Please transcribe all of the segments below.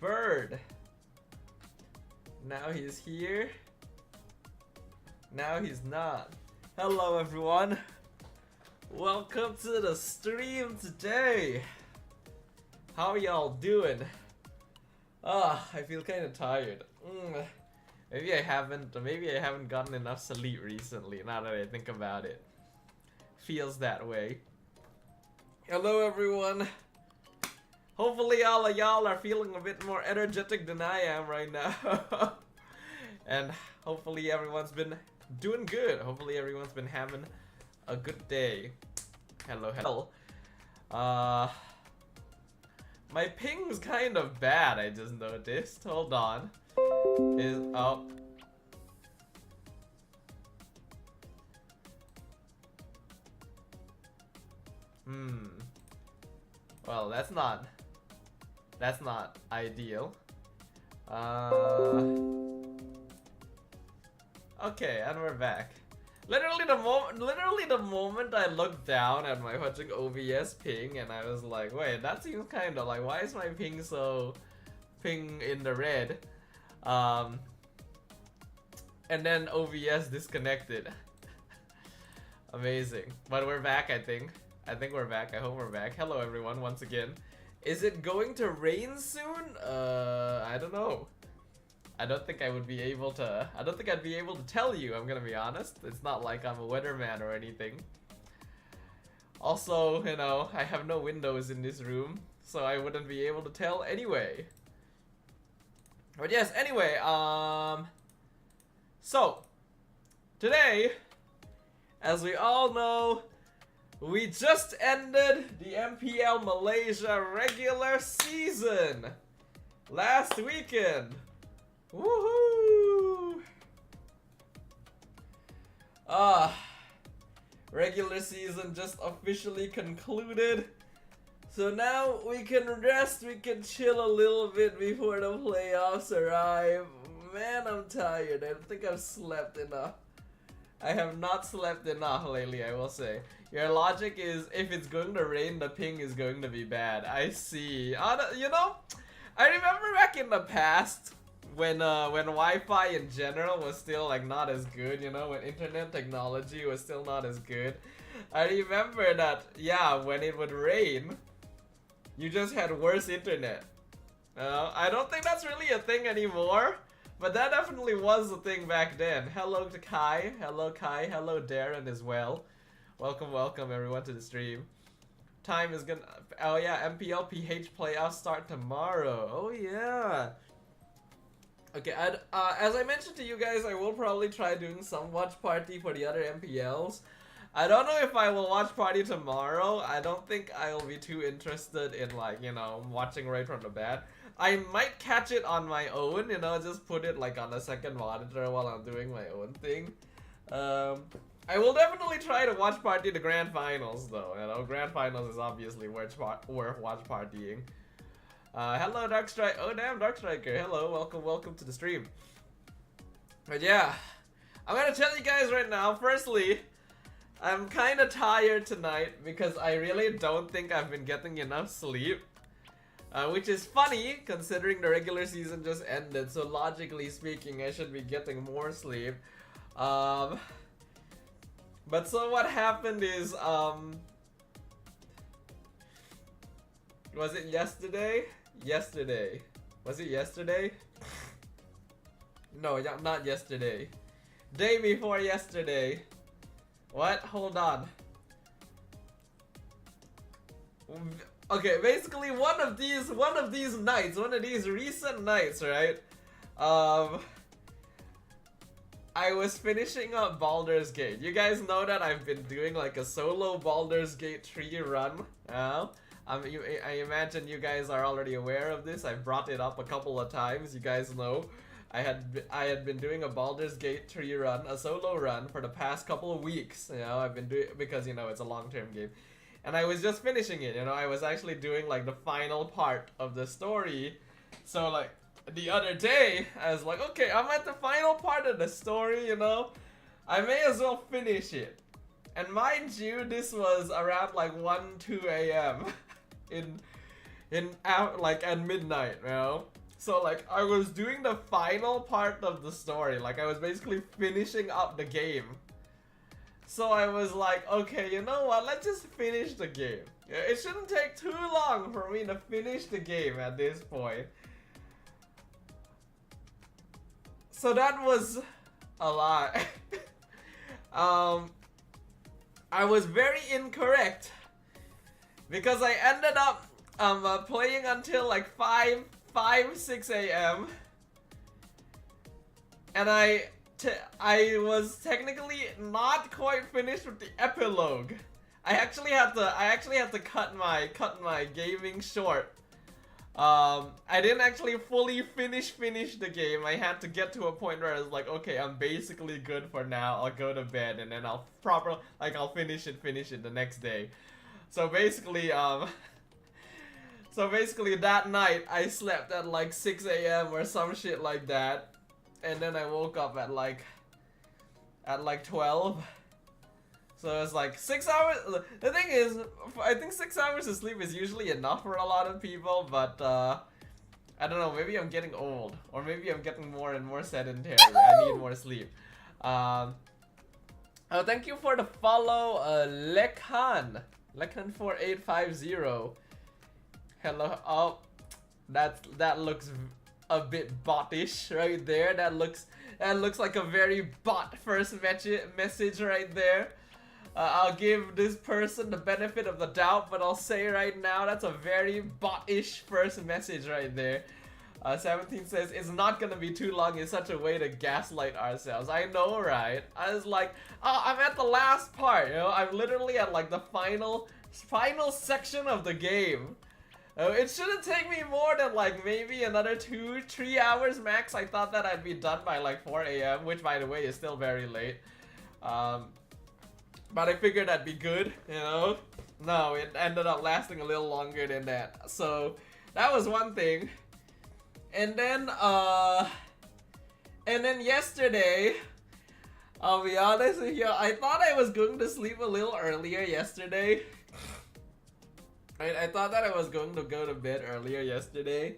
bird. Now he's here. Now he's not. Hello everyone. Welcome to the stream today. How y'all doing? I feel kind of tired. Maybe I haven't gotten enough sleep recently, now that I think about it. Feels that way. Hello everyone. Hopefully all of y'all are feeling a bit more energetic than I am right now. And hopefully everyone's been doing good. Hopefully everyone's been having a good day. Hello. My ping's kind of bad, I just noticed. Hold on. Well, that's not ideal. Okay, and we're back. Literally the moment I looked down at my watching OBS ping, and I was like, wait, that seems kind of like, why is my ping so ping in the red? And then OBS disconnected. Amazing. But we're back, I think. I think we're back. I hope we're back. Hello everyone once again. Is it going to rain soon? I don't know. I don't think I'd be able to tell you, I'm gonna be honest. It's not like I'm a weatherman or anything. Also, you know, I have no windows in this room, so I wouldn't be able to tell anyway. But yes, anyway, so today, as we all know, we just ended the MPL Malaysia regular season last weekend. Woohoo! Regular season just officially concluded. So now we can rest, we can chill a little bit before the playoffs arrive. Man, I'm tired. I don't think I've slept enough. I have not slept enough lately, I will say. Your logic is, if it's going to rain, the ping is going to be bad. I see. You know, I remember back in the past, when Wi-Fi in general was still like not as good, you know, when internet technology was still not as good. I remember that, yeah, when it would rain, you just had worse internet. I don't think that's really a thing anymore, but that definitely was a thing back then. Hello to Kai, hello Darren as well. Welcome everyone to the stream. Time is gonna, oh yeah, MPL PH playoffs start tomorrow. Oh yeah. Okay, as I mentioned to you guys, I will probably try doing some watch party for the other MPLs. I don't know if I will watch party tomorrow. I don't think I'll be too interested in, like, you know, watching right from the bat. I might catch it on my own, you know, just put it like on a second monitor while I'm doing my own thing. I will definitely try to watch party the grand finals though, you know, grand finals is obviously worth watch partying. Hello Darkstrike. Oh damn, Darkstriker. Hello, welcome to the stream. But yeah, I'm gonna tell you guys right now. Firstly, I'm kind of tired tonight because I really don't think I've been getting enough sleep, which is funny considering the regular season just ended. So logically speaking, I should be getting more sleep. But so what happened is, was it yesterday? Was it yesterday? No, not yesterday. Day before yesterday. What? Hold on. Okay, basically one of these recent nights, right? I was finishing up Baldur's Gate. You guys know that I've been doing like a solo Baldur's Gate 3 run. I imagine you guys are already aware of this. I've brought it up a couple of times. You guys know I had been doing a Baldur's Gate 3 run, a solo run for the past couple of weeks. You know, I've been doing, because you know it's a long-term game, and I was just finishing it. You know, I was actually doing like the final part of the story. So like the other day, I was like, okay, I'm at the final part of the story. You know, I may as well finish it. And mind you, this was around like 1-2 a.m. in like at midnight, you know. So like I was doing the final part of the story, like I was basically finishing up the game. So I was like, okay, you know what, let's just finish the game. It shouldn't take too long for me to finish the game at this point. So that was a lie. I was very incorrect because I ended up playing until like 6 a.m. and I was technically not quite finished with the epilogue. I actually had to cut my gaming short. I didn't actually fully finish the game. I had to get to a point where I was like, okay, I'm basically good for now. I'll go to bed and then I'll finish it the next day. So basically, that night I slept at like 6 a.m. or some shit like that. And then I woke up at like 12. So it's like 6 hours. The thing is, I think 6 hours of sleep is usually enough for a lot of people, but I don't know, maybe I'm getting old, or maybe I'm getting more and more sedentary. I need more sleep. Oh, thank you for the follow, Lekhan 4850. Hello. Oh, that looks a bit bot-ish right there. That looks like a very bot first message right there. I'll give this person the benefit of the doubt, but I'll say right now that's a very bot-ish first message right there. 17 says, it's not gonna be too long, it's such a way to gaslight ourselves. I know, right? I was like, oh, I'm at the last part, you know? I'm literally at like the final section of the game. It shouldn't take me more than like maybe another 2-3 hours max. I thought that I'd be done by like 4 a.m., which by the way is still very late. But I figured that'd be good, you know? No, it ended up lasting a little longer than that. So that was one thing. And then yesterday, I'll be honest with you, I thought I was going to sleep a little earlier yesterday. I thought that I was going to go to bed earlier yesterday.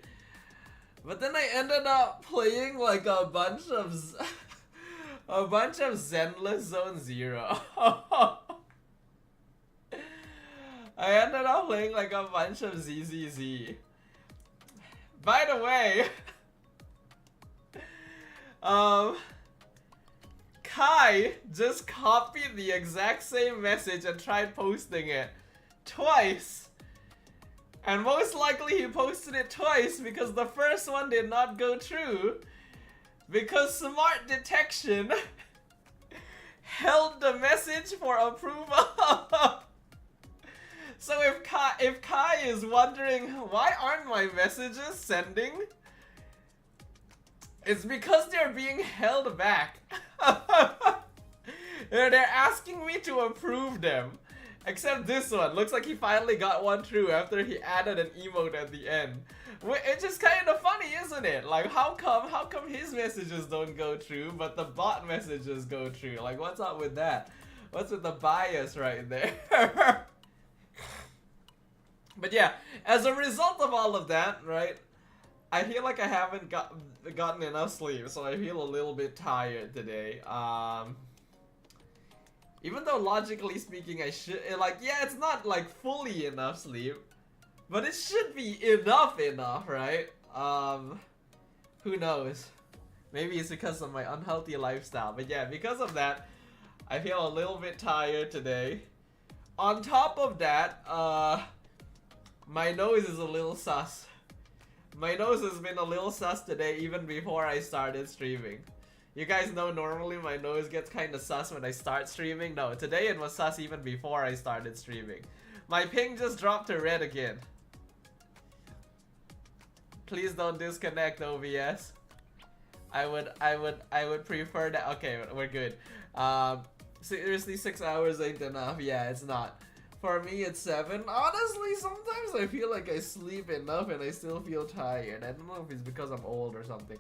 But then I ended up playing like a bunch of Zenless Zone Zero. I ended up playing like a bunch of ZZZ. By the way, Kai just copied the exact same message and tried posting it twice. And most likely he posted it twice because the first one did not go through. Because smart detection held the message for approval. So if Kai is wondering why aren't my messages sending, it's because they're being held back. They're asking me to approve them. Except this one. Looks like he finally got one through after he added an emote at the end. It's just kind of funny, isn't it? Like, how come his messages don't go through, but the bot messages go through? Like, what's up with that? What's with the bias right there? But yeah, as a result of all of that, right, I feel like I haven't gotten enough sleep, so I feel a little bit tired today. Even though logically speaking I should, like, yeah, it's not like fully enough sleep, but it should be enough, right? Who knows? Maybe it's because of my unhealthy lifestyle, but yeah, because of that, I feel a little bit tired today. On top of that, my nose is a little sus. My nose has been a little sus today even before I started streaming. You guys know normally my nose gets kinda sus when I start streaming. No, today it was sus even before I started streaming. My ping just dropped to red again. Please don't disconnect OBS. I would prefer that. Okay, we're good. Seriously, 6 hours ain't enough. Yeah, it's not. For me, it's 7. Honestly, sometimes I feel like I sleep enough and I still feel tired. I don't know if it's because I'm old or something.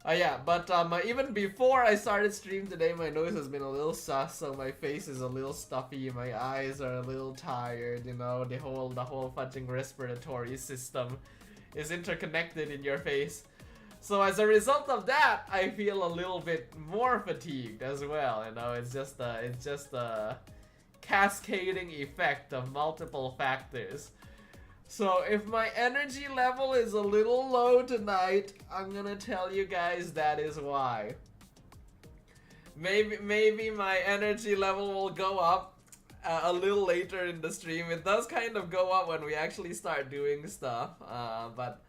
Yeah, but even before I started stream today, my nose has been a little sus, so my face is a little stuffy, my eyes are a little tired, you know, the whole fudging respiratory system is interconnected in your face. So as a result of that, I feel a little bit more fatigued as well. You know, it's just a cascading effect of multiple factors. So if my energy level is a little low tonight, I'm gonna tell you guys that is why. Maybe my energy level will go up a little later in the stream. It does kind of go up when we actually start doing stuff. But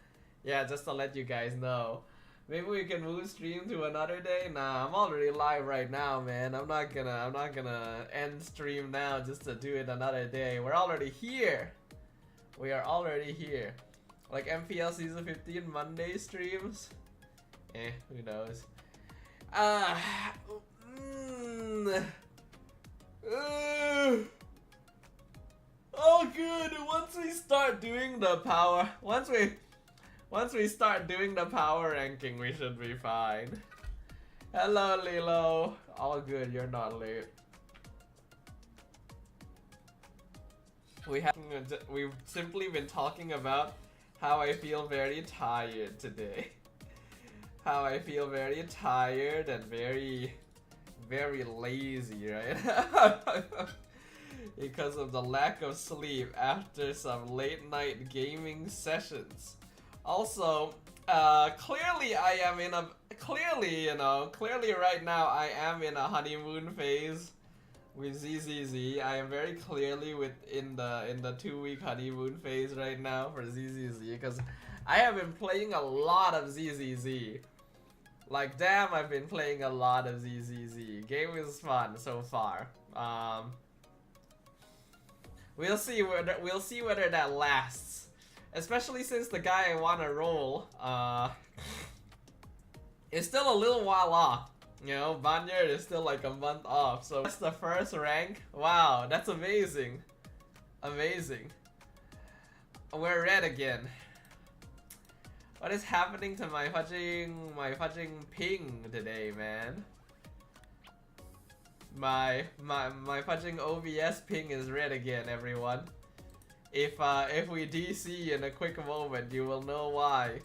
yeah, just to let you guys know. Maybe we can move stream to another day. Nah, I'm already live right now, man. I'm not gonna end stream now just to do it another day. We're already here. We are already here. Like MPL season 15 Monday streams. Who knows? Oh good, once we start doing the power, once we start doing the power ranking, we should be fine. Hello Lilo, all good, you're not late. We've simply been talking about how I feel very tired today. How I feel very tired and very lazy, right? Because of the lack of sleep after some late night gaming sessions. Also, clearly right now I am in a honeymoon phase with ZZZ. I am very clearly in the 2-week honeymoon phase right now for ZZZ because I have been playing a lot of ZZZ. Like damn, I've been playing a lot of ZZZ. Game is fun so far. We'll see whether that lasts. Especially since the guy I wanna roll is still a little while off. You know, Banyer is still like a month off, so that's the first rank. Wow, that's amazing. Amazing. We're red again. What is happening to my fudging ping today, man? My fudging OBS ping is red again, everyone. If we DC in a quick moment, you will know why.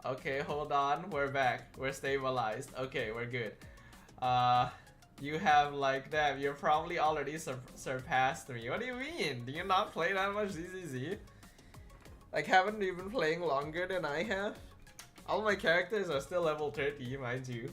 Okay, hold on, we're back. We're stabilized. Okay, we're good. You have like damn, you're probably already surpassed me. What do you mean? Do you not play that much ZZZ? Like, haven't you been playing longer than I have? All my characters are still level 30, mind you.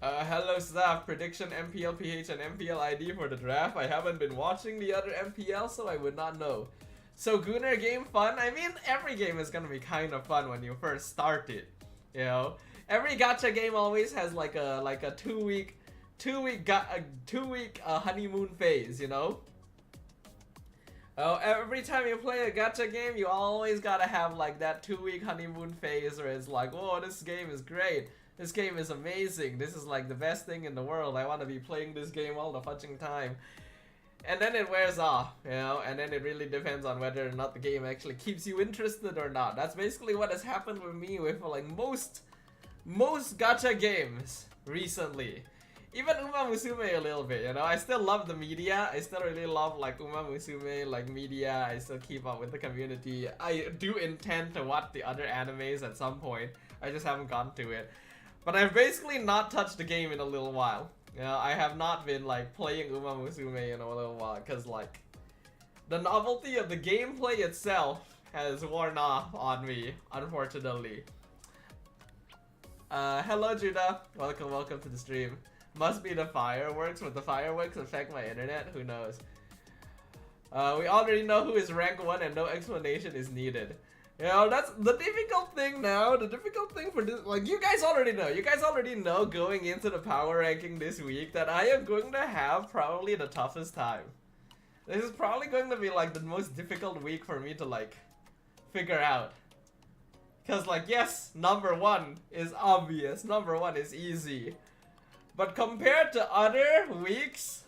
Hello staff, prediction MPL PH and MPL ID for the draft. I haven't been watching the other MPL, so I would not know. So Gunnar game fun? I mean, every game is gonna be kind of fun when you first start it. You know, every gacha game always has like a two week honeymoon phase. You know. Oh, every time you play a gacha game, you always gotta have like that 2-week honeymoon phase where it's like, whoa, this game is great. This game is amazing. This is like the best thing in the world. I want to be playing this game all the fucking time. And then it wears off, you know, and then it really depends on whether or not the game actually keeps you interested or not. That's basically what has happened with me with like most gacha games recently. Even Uma Musume a little bit, you know. I still love the media. I still really love like Uma Musume, like media. I still keep up with the community. I do intend to watch the other animes at some point. I just haven't gotten to it. But I've basically not touched the game in a little while. You know, I have not been like playing Uma Musume in a little while because like the novelty of the gameplay itself has worn off on me, unfortunately. Hello Judah, welcome to the stream. Must be the fireworks. Would the fireworks affect my internet? Who knows? We already know who is rank 1 and no explanation is needed. You know, that's the difficult thing now. The difficult thing for this, like, you guys already know. You guys already know going into the power ranking this week that I am going to have probably the toughest time. This is probably going to be like the most difficult week for me to like figure out. Cause like, yes, number 1 is obvious. Number 1 is easy. But compared to other weeks,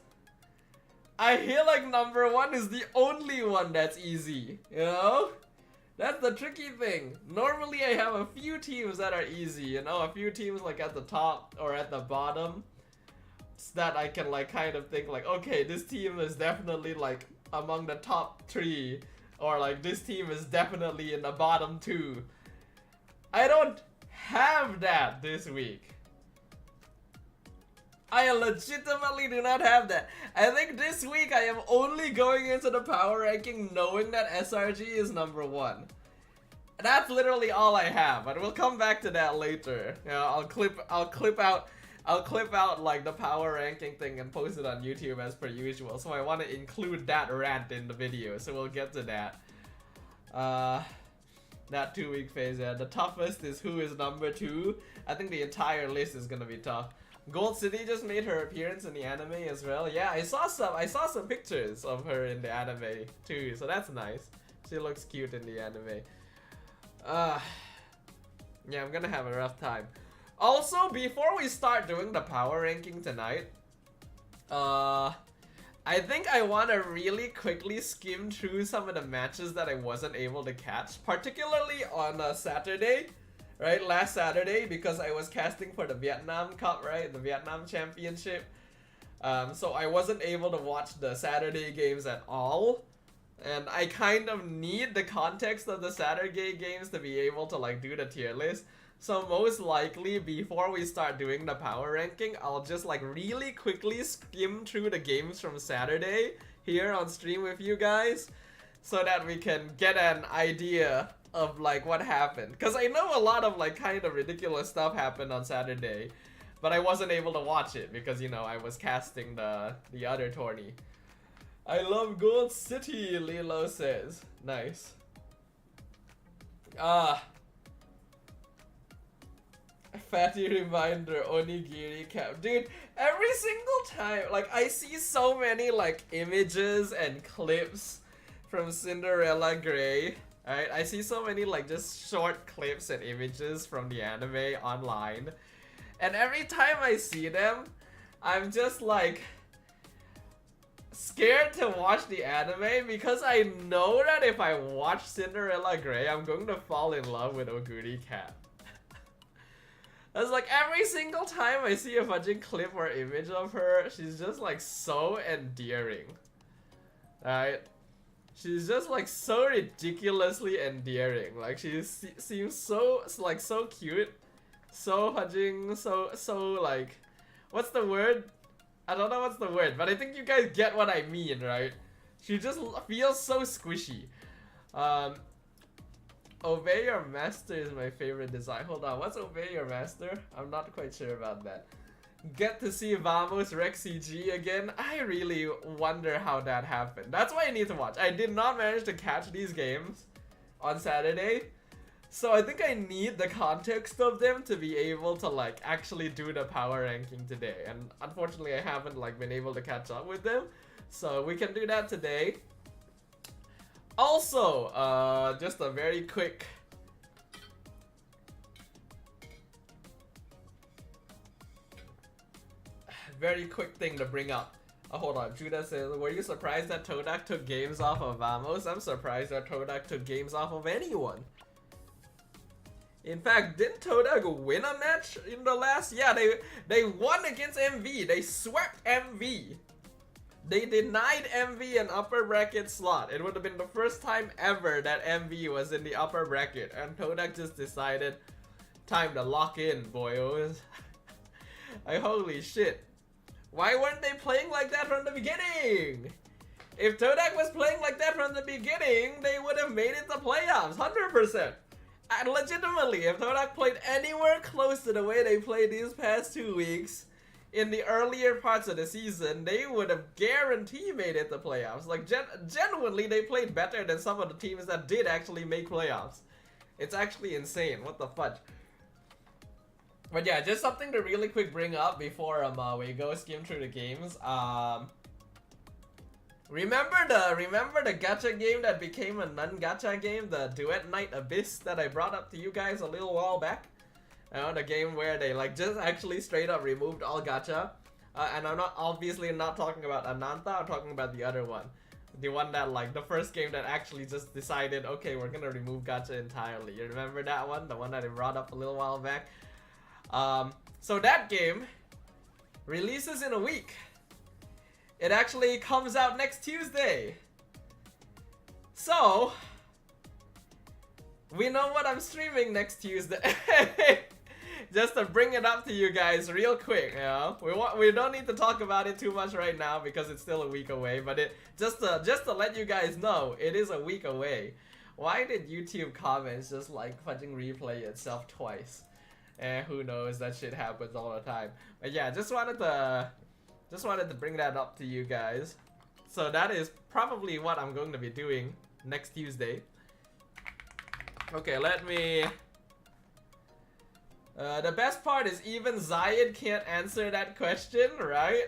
I feel like number 1 is the only one that's easy, you know? That's the tricky thing. Normally I have a few teams that are easy, you know? A few teams like at the top or at the bottom that I can like kind of think like, okay, this team is definitely like among the top 3 or like this team is definitely in the bottom 2. I don't have that this week. I legitimately do not have that. I think this week I am only going into the power ranking knowing that SRG is number 1. That's literally all I have, but we'll come back to that later. You know, I'll clip out like the power ranking thing and post it on YouTube as per usual. So I want to include that rant in the video, so we'll get to that. That 2-week phase, yeah. The toughest is who is number 2. I think the entire list is gonna be tough. Gold City just made her appearance in the anime as well. Yeah, I saw some pictures of her in the anime too, so that's nice. She looks cute in the anime. Yeah, I'm gonna have a rough time. Also, before we start doing the power ranking tonight, I think I want to really quickly skim through some of the matches that I wasn't able to catch, particularly on Saturday. Right, last Saturday, because I was casting for the Vietnam Cup, right, the Vietnam Championship. So I wasn't able to watch the Saturday games at all, and I kind of need the context of the Saturday games to be able to like do the tier list. So most likely, before we start doing the power ranking, I'll just like really quickly skim through the games from Saturday here on stream with you guys, so that we can get an idea of like what happened, because I know a lot of like kind of ridiculous stuff happened on Saturday, but I wasn't able to watch it because, you know, I was casting the other tourney. I love Gold City, Lilo says. Nice. Fatty reminder, onigiri cap. Dude, every single time, like, I see so many like images and clips from Cinderella Grey. Alright, I see so many like just short clips and images from the anime online, and every time I see them, I'm just like scared to watch the anime because I know that if I watch Cinderella Grey, I'm going to fall in love with Oguri Cat. It's like every single time I see a fucking clip or image of her, she's just like so endearing. Alright? She's just like so ridiculously endearing. Like she seems so like so cute, so hugging, so like, what's the word? I don't know what's the word, but I think you guys get what I mean, right? She just feels so squishy. Obey Your Master is my favorite design. Hold on, what's Obey Your Master? I'm not quite sure about that. Get to see Vamos Rexy G again. I really wonder how that happened. That's why I need to watch. I did not manage to catch these games on Saturday, so I think I need the context of them to be able to like actually do the power ranking today. And unfortunately, I haven't like been able to catch up with them, so we can do that today. Also, just a very quick thing to bring up. Hold on, Judah says, were you surprised that Todak took games off of Vamos? I'm surprised that Todak took games off of anyone. In fact, didn't Todak win a match in the last? Yeah, they won against MV. They swept MV. They denied MV an upper bracket slot. It would have been the first time ever that MV was in the upper bracket, and Todak just decided, time to lock in, boyos. Holy shit. Why weren't they playing like that from the beginning? If Todak was playing like that from the beginning, they would have made it to playoffs, 100%. And legitimately, if Todak played anywhere close to the way they played these past 2 weeks, in the earlier parts of the season, they would have guaranteed made it to playoffs. Like, genuinely, they played better than some of the teams that did actually make playoffs. It's actually insane. What the fudge? But yeah, just something to really quick bring up before we go skim through the games. Remember the gacha game that became a non-gacha game, the Duet Night Abyss that I brought up to you guys a little while back? You know, the game where they like just actually straight up removed all gacha. And I'm obviously not talking about Ananta, I'm talking about the other one. The one that like, the first game that actually just decided, okay, we're gonna remove gacha entirely. You remember that one? The one that I brought up a little while back? So that game releases in a week. It actually comes out next Tuesday. So we know what I'm streaming next Tuesday. Just to bring it up to you guys real quick, you know. We don't need to talk about it too much right now because it's still a week away, but just to let you guys know, it is a week away. Why did YouTube comments just like fucking replay itself twice? Who knows, that shit happens all the time. But yeah, just wanted to bring that up to you guys. So that is probably what I'm going to be doing next Tuesday. Okay, let me... the best part is even Zayed can't answer that question, right?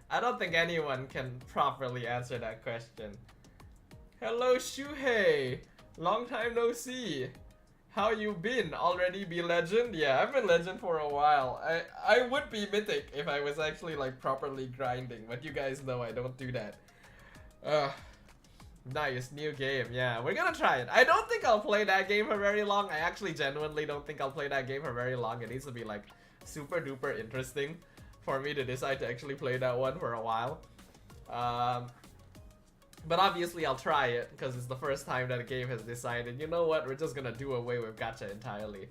I don't think anyone can properly answer that question. Hello Shuhei! Long time no see. How you been? Already be legend? Yeah, I've been legend for a while. I would be mythic if I was actually like properly grinding, but you guys know I don't do that. Nice, new game. Yeah, we're gonna try it. I don't think I'll play that game for very long. I actually genuinely don't think I'll play that game for very long. It needs to be like super duper interesting for me to decide to actually play that one for a while. But obviously I'll try it because it's the first time that a game has decided, you know what, we're just gonna do away with gacha entirely.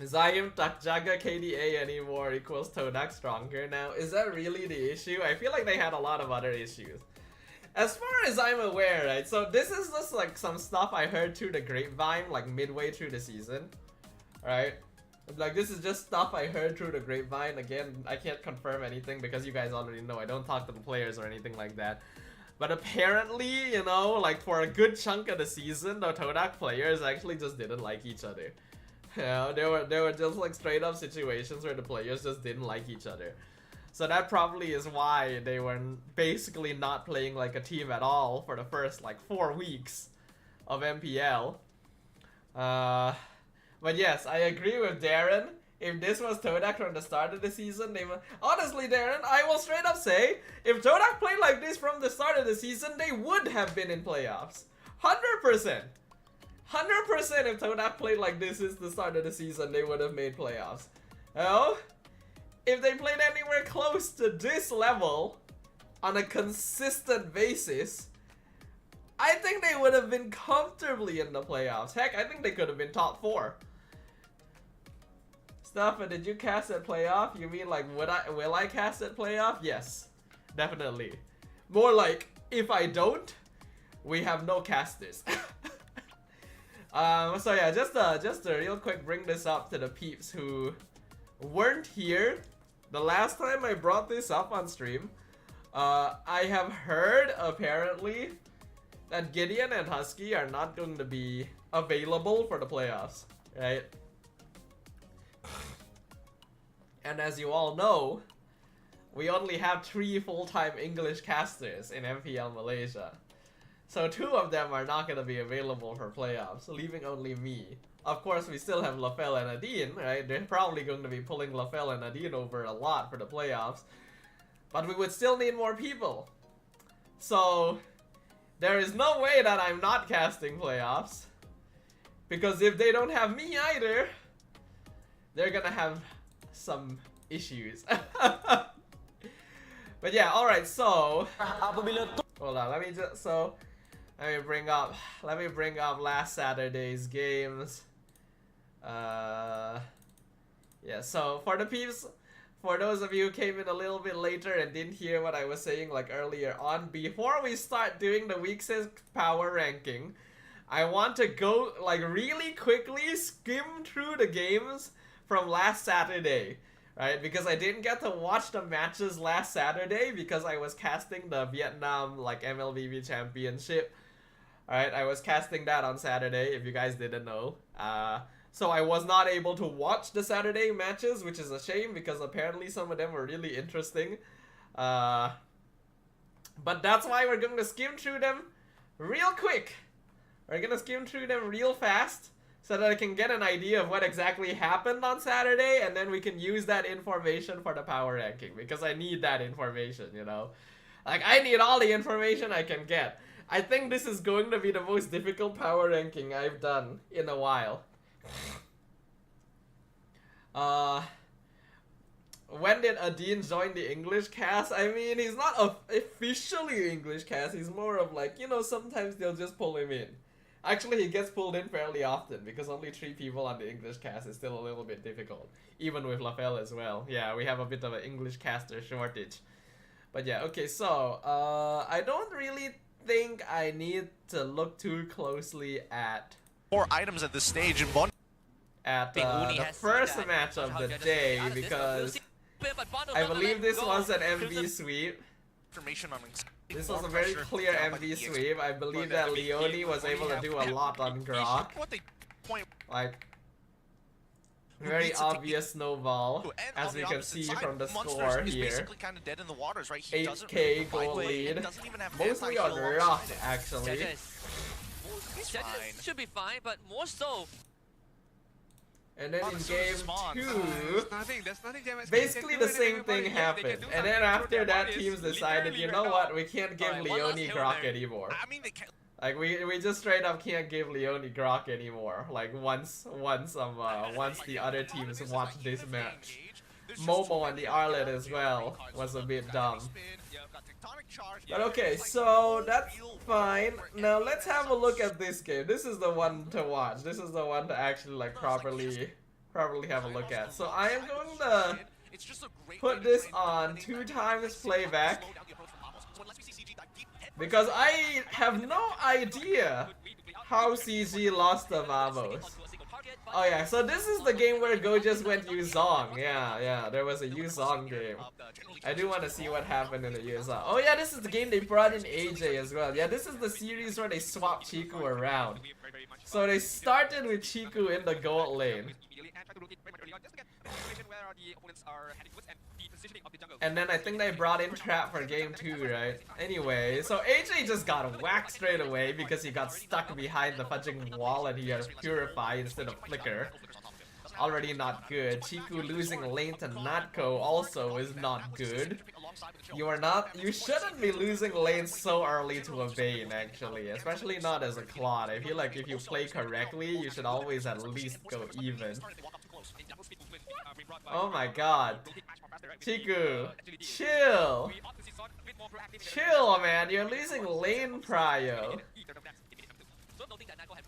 Zayim Takjaga KDA anymore equals Todak stronger now. Is that really the issue? I feel like they had a lot of other issues. As far as I'm aware, right, so this is just like some stuff I heard through the grapevine like midway through the season. Right? Like this is just stuff I heard through the grapevine. Again, I can't confirm anything because you guys already know I don't talk to the players or anything like that. But apparently, you know, like for a good chunk of the season, the Todak players actually just didn't like each other. You know, there were just like straight up situations where the players just didn't like each other. So that probably is why they were basically not playing like a team at all for the first like 4 weeks of MPL. But yes, I agree with Darren. If this was Todak from the start of the season, they would... Honestly, Darren, I will straight up say, if Todak played like this from the start of the season, they would have been in playoffs. 100%. 100% if Todak played like this since the start of the season, they would have made playoffs. You know? If they played anywhere close to this level on a consistent basis, I think they would have been comfortably in the playoffs. Heck, I think they could have been top 4. Stefan, did you cast at playoff? You mean like will I cast at playoff? Yes, definitely. More like if I don't, we have no casters. So yeah, just to real quick bring this up to the peeps who weren't here the last time I brought this up on stream. I have heard apparently that Gideon and Husky are not going to be available for the playoffs, right? And as you all know, we only have 3 full-time English casters in MPL Malaysia. So 2 of them are not going to be available for playoffs, leaving only me. Of course, we still have Lafel and Adine, right? They're probably going to be pulling Lafel and Adine over a lot for the playoffs. But we would still need more people. So there is no way that I'm not casting playoffs. Because if they don't have me either, they're gonna have some issues. But yeah, alright, so hold on, let me bring up last Saturday's games. Yeah, so for the peeps, for those of you who came in a little bit later and didn't hear what I was saying like earlier on, before we start doing the week 6 power ranking, I want to go like really quickly skim through the games from last Saturday, right? Because I didn't get to watch the matches last Saturday because I was casting the Vietnam like MLBB Championship. Alright, I was casting that on Saturday, if you guys didn't know. So I was not able to watch the Saturday matches, which is a shame because apparently some of them were really interesting. But that's why we're going to skim through them real quick. We're going to skim through them real fast so that I can get an idea of what exactly happened on Saturday, and then we can use that information for the power ranking because I need that information, you know? Like, I need all the information I can get. I think this is going to be the most difficult power ranking I've done in a while. when did Adin join the English cast? I mean, he's not officially English cast. He's more of like, you know, sometimes they'll just pull him in. Actually, he gets pulled in fairly often because only 3 people on the English cast is still a little bit difficult. Even with LaFell as well. Yeah, we have a bit of an English caster shortage. But yeah, okay, so I don't really think I need to look too closely at 4 items at this stage and one at the first match of the day because I believe this was an MV sweep. This was a very clear MV sweep. I believe that Leone was able to do a lot on Grok. Like, very obvious snowball, as we can see from the score here. 8k goal lead, mostly on Rock actually. Should be fine, but more so. And then in game 2, basically the same thing happened. And then after that, teams decided, you know what, we can't give Leone Grok anymore. Like we just straight up can't give Leone Grok anymore. Like once the other teams watch this match. Momo and the Arlet as well was a bit dumb. But okay, so that's fine. Now let's have a look at this game. This is the one to watch. This is the one to actually like properly have a look at. So I am going to put this on 2 times playback because I have no idea how CG lost to Vamos. Oh yeah, so this is the game where Go just went Yuzong. Yeah, there was a Yuzong game. I do want to see what happened in the Yuzong. Oh yeah, this is the game they brought in AJ as well. Yeah, this is the series where they swap Chiku around. So they started with Chiku in the gold lane. And then I think they brought in Trap for game 2, right? Anyway, so AJ just got whacked straight away because he got stuck behind the fudging wall and he has Purify instead of Flicker. Already not good. Chiku losing lane to Natko also is not good. You shouldn't be losing lane so early to a Vayne actually, especially not as a Claude. I feel like if you play correctly, you should always at least go even. Oh my god. Chiku, chill! Chill, man, you're losing lane prio.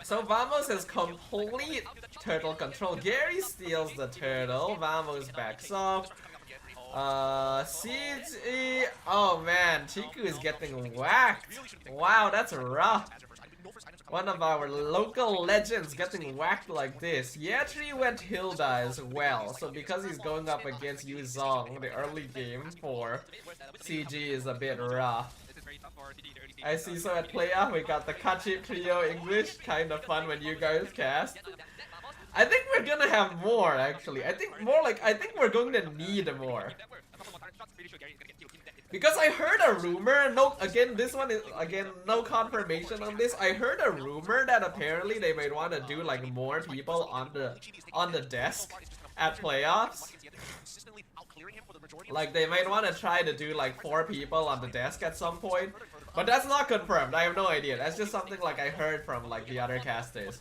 So Vamos has complete turtle control. Gary steals the turtle. Vamos backs off. CG. Oh man, Chiku is getting whacked. Wow, that's rough. One of our local legends getting whacked like this. Yetri went Hilda as well, so because he's going up against Yuzong, the early game for CG is a bit rough. I see, so at playoff we got the Kachi Trio English, kind of fun when you guys cast. I think we're gonna have more actually. I think we're going to need more. Because I heard a rumor, no confirmation on this. I heard a rumor that apparently they might want to do like more people on the desk at playoffs. Like they might want to try to do like 4 people on the desk at some point. But that's not confirmed, I have no idea. That's just something like I heard from like the other casters.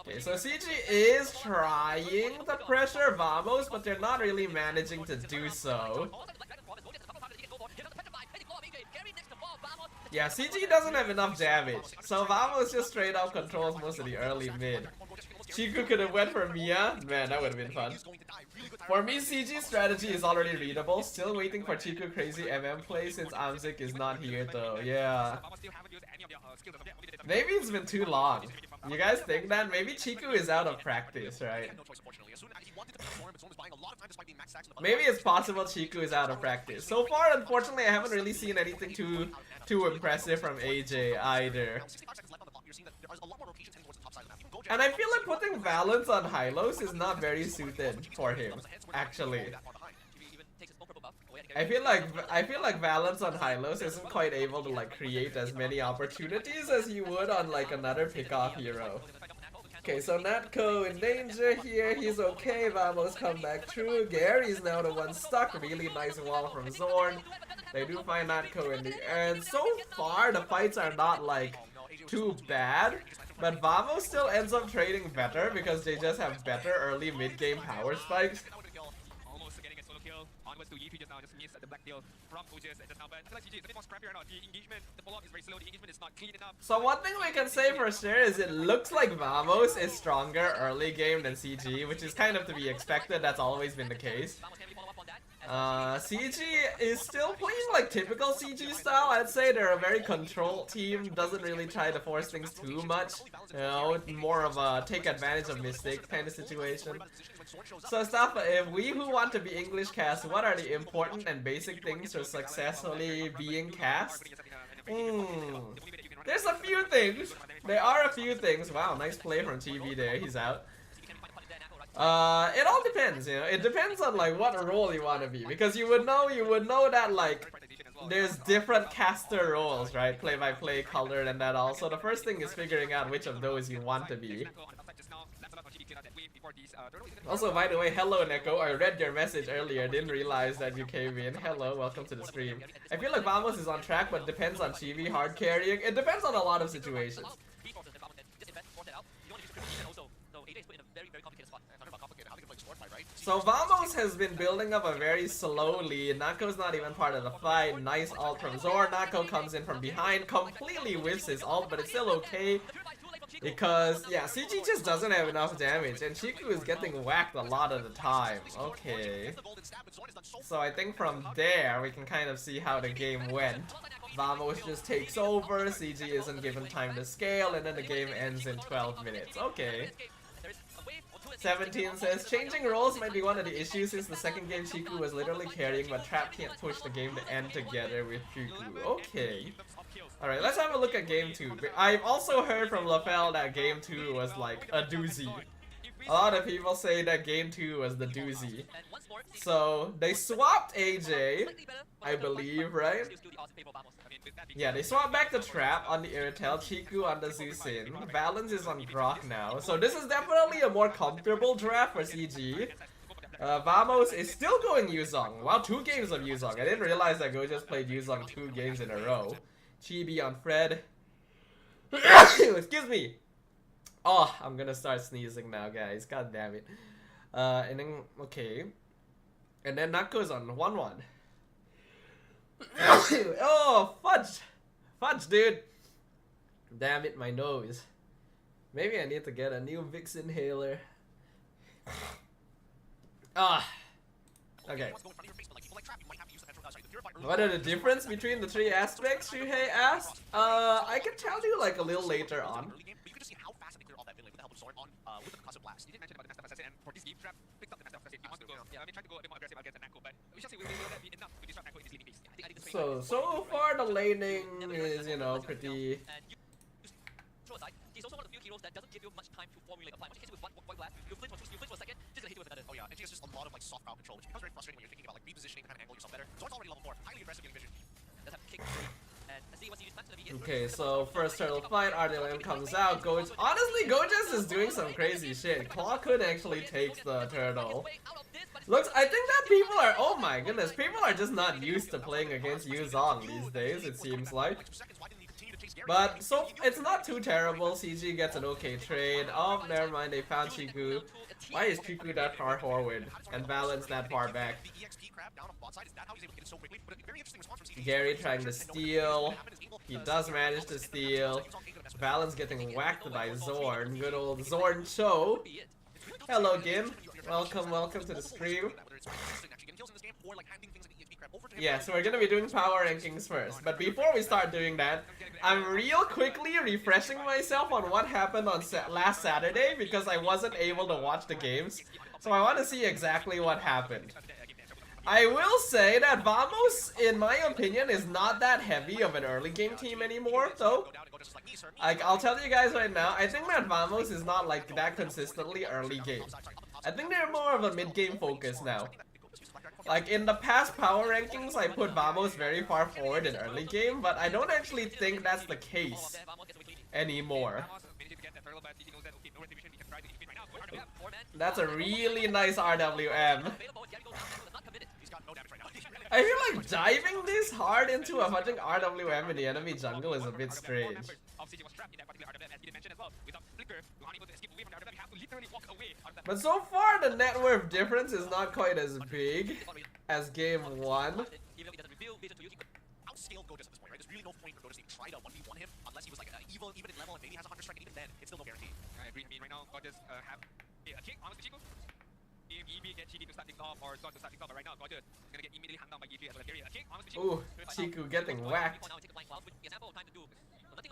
Okay, so CG is trying to pressure Vamos, but they're not really managing to do so. Yeah, CG doesn't have enough damage, so Vamos just straight up controls most of the early mid. Chiku could have went for Mia. Man, that would have been fun. For me, CG's strategy is already readable. Still waiting for Chiku crazy MM play since Amzik is not here though. Yeah. Maybe it's been too long. You guys think that? Maybe Chiku is out of practice, right? Maybe it's possible Chiku is out of practice. So far, unfortunately, I haven't really seen anything too impressive from AJ either. And I feel like putting Valence on Hylos is not very suited for him, actually. I feel like Valence on Hylos isn't quite able to like create as many opportunities as you would on like another pickoff hero. Okay, so Natko in danger here, he's okay, Vamos come back through. Gary's now the one stuck, really nice wall from Zorn. They do find Natko in the end. So far, the fights are not like too bad, but Vamos still ends up trading better because they just have better early mid-game power spikes. So one thing we can say for sure is it looks like Vamos is stronger early game than CG, which is kind of to be expected. That's always been the case. CG is still playing like typical CG style. I'd say they're a very controlled team, doesn't really try to force things too much. You know, more of a take advantage of mistakes kind of situation. So stuff, if we who want to be English cast, what are the important and basic things for successfully being cast? There's a few things. There are a few things. Wow, nice play from TV there. He's out. It all depends, you know. It depends on like what role you want to be, because you would know that like there's different caster roles, right? Play-by-play, colored, and that all. So the first thing is figuring out which of those you want to be. Also, by the way, hello Neko. I read your message earlier. Didn't realize that you came in. Hello, welcome to the stream. I feel like Vamos is on track, but depends on Chibi hard carrying. It depends on a lot of situations. So Vamos has been building up a very slow lead. Nako's not even part of the fight. Nice ult from Zor. Nako comes in from behind, completely whiffs his ult, but it's still okay. Because, yeah, CG just doesn't have enough damage, and Chiku is getting whacked a lot of the time. Okay. So I think from there, we can kind of see how the game went. Vamos just takes over, CG isn't given time to scale, and then the game ends in 12 minutes. Okay. 17 says, changing roles might be one of the issues since the second game Chiku was literally carrying, but Trap can't push the game to end together with Chiku. Okay. Alright, let's have a look at game 2. I've also heard from LaFell that game 2 was like a doozy. A lot of people say that game 2 was the doozy. So, they swapped AJ, I believe, right? Yeah, they swapped back the Trap on the Airtel, Chiku on the Zusin. Balance is on Grok now. So this is definitely a more comfortable draft for CG. Vamos is still going Yuzong. Wow, 2 games of Yuzong. I didn't realize that Go just played Yuzong 2 games in a row. Chibi on Fred. Excuse me. Oh, I'm gonna start sneezing now, guys. God damn it. And then, okay. And then Nako's on 1-1. Oh, fudge! Fudge, dude! Damn it, my nose. Maybe I need to get a new Vicks inhaler. Okay. What are the difference between the 3 aspects, Shuhei asked? I can tell you like a little later on. So far the laning is, you know, pretty... He's also one of the few heroes that doesn't give you much time to formulate a plan. Once you hit it with one blast, you flinch for a second, just gonna hit you with another. Oh yeah, and it's just a lot of like soft crowd control, which becomes very frustrating when you're thinking about like repositioning to kind of angle yourself better. Zor's already level 4, highly aggressive getting vision. Does have kick. Okay, so first turtle fight, RDLM comes out. Honestly, Gojas is doing some crazy shit. Claw could actually take the turtle. Looks, I think that people are, oh my goodness, people are just not used to playing against Yuzong these days, it seems like. But, so, it's not too terrible. CG gets an okay trade. Oh, never mind, they found Chiku. Why is Chiku that far forward and Balance that far back? Gary trying to steal. He does manage to steal. Balance getting whacked by Zorn. Good old Zorn Cho. Hello, Gim. Welcome to the stream. Yeah, so we're gonna be doing power rankings first. But before we start doing that, I'm real quickly refreshing myself on what happened on last Saturday because I wasn't able to watch the games. So I want to see exactly what happened. I will say that Vamos, in my opinion, is not that heavy of an early game team anymore, though. Like, I'll tell you guys right now, I think that Vamos is not like that consistently early game. I think they're more of a mid-game focus now. Like, in the past power rankings, I put Vamos very far forward in early game, but I don't actually think that's the case anymore. That's a really nice RWM. I feel like diving this hard into a fucking RWM in the enemy jungle is a bit strange. But so far the net worth difference is not quite as big. as game 1. Outscaled Gogus at this point, right? There's really no point for Gogus to try to 1v1 him unless he was like evil, even in level, and maybe has 100 strike, and even then, it's still no guarantee. I agree. I mean, right now, Gogus have a kick on Chico. If EB gets Chico to start things off, or Zon to start things off, but right now, Gogus is gonna get immediately hunt down by EG as well as Gary. A kick on Chico. Ooh, Chico getting whacked. Nothing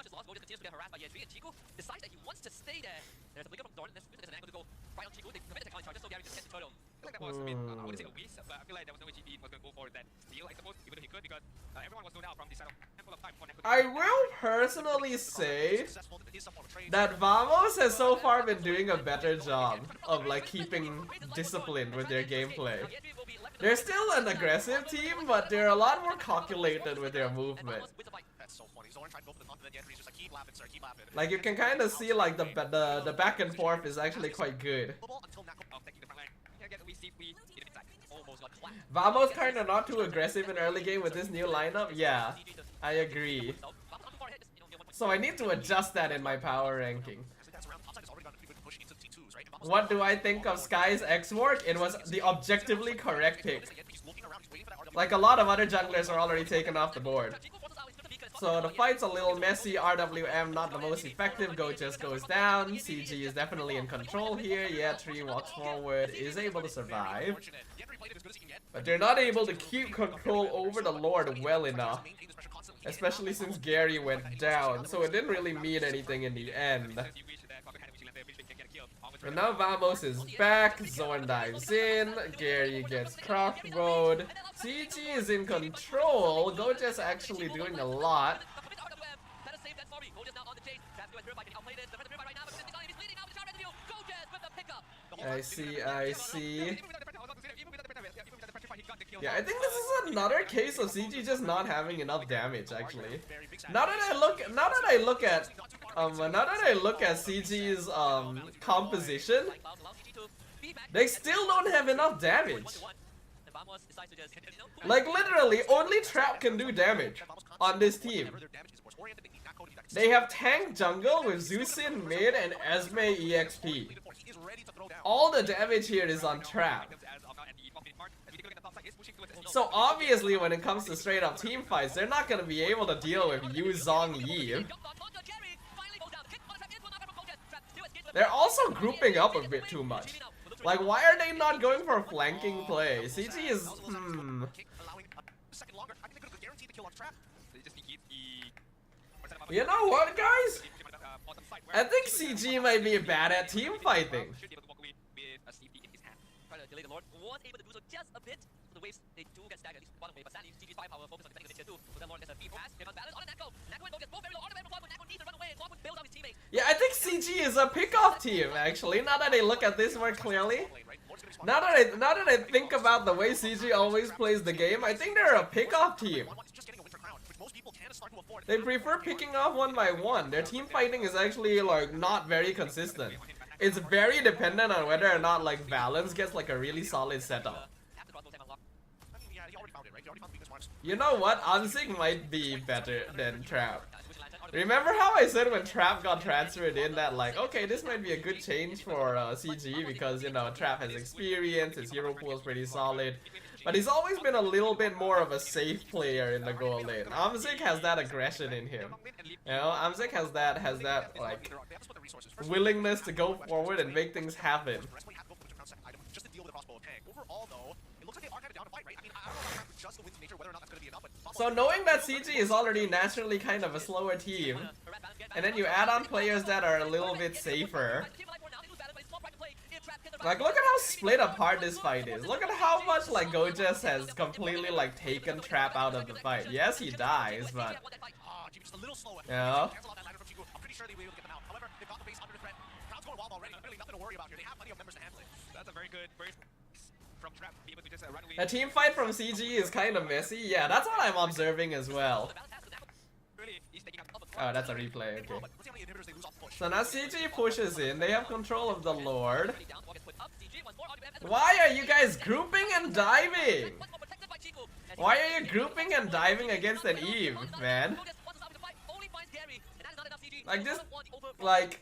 much is lost. Gogus continues to get harassed by EG, and Chico decides that he wants to stay there. There's a flicker from Doran. There's an angle to go right on Chico. They commit the technology charges, so Gary just gets the turtle. I feel like that was a bit, I wouldn't say a waste, but I feel like there was no way GB was going to go for that steal, I suppose, even though he could, because everyone was known out from the side of handful of time before that could. I will personally say that Vamos has so far been doing a better job of like keeping disciplined with their gameplay. They're still an aggressive team, but they're a lot more calculated with their movement. That's so funny. Zoran tried to go for the top, and then the entry is just like, keep laughing, sir, keep laughing. Like you can kind of see like the back and forth is actually quite good. Vamos kind of not too aggressive in early game with this new lineup. Yeah, I agree. So I need to adjust that in my power ranking. What do I think of Sky's X-Work? It was the objectively correct pick. Like a lot of other junglers are already taken off the board. So the fight's a little messy, RWM not the most effective, Go just goes down, CG is definitely in control here, yeah, Tree walks forward, is able to survive. But they're not able to keep control over the Lord well enough. Especially since Gary went down, so it didn't really mean anything in the end. And now Vamos is back, Zorn dives in, Gary gets crossbowed, CG is in control, Goja's actually doing a lot. I see. Yeah, I think this is another case of CG just not having enough damage actually. Now that I look at CG's composition, they still don't have enough damage. Like literally, only Trap can do damage on this team. They have tank jungle with Zeusin mid and Esme EXP. All the damage here is on Trap. So obviously when it comes to straight up team fights, they're not gonna be able to deal with Yu Zhong Yi. They're also grouping up a bit too much. Like, why are they not going for a flanking play? CG is You know what, guys? I think CG might be bad at team fighting. Yeah, I think CG is a pick-off team, actually, now that I look at this more clearly. Now that I think about the way CG always plays the game, I think they're a pick-off team. They prefer picking off one by one. Their team fighting is actually like not very consistent. It's very dependent on whether or not like Valence gets like a really solid setup. You know what? Amzik might be better than Trap. Remember how I said when Trap got transferred in that like, okay, this might be a good change for CG because, you know, Trap has experience, his hero pool is pretty solid. But he's always been a little bit more of a safe player in the goal lane. Amzik has that aggression in him. You know, Amzik has that like willingness to go forward and make things happen. So knowing that CG is already naturally kind of a slower team, and then you add on players that are a little bit safer. Like, look at how split apart this fight is. Look at how much like Gojas has completely like taken Trap out of the fight. Yes, he dies, but you know. A team fight from CG is kind of messy. Yeah, that's what I'm observing as well. Oh, that's a replay, okay. So now CG pushes in, they have control of the Lord. Why are you guys grouping and diving? Why are you grouping and diving against an Eve, man? Like this, like,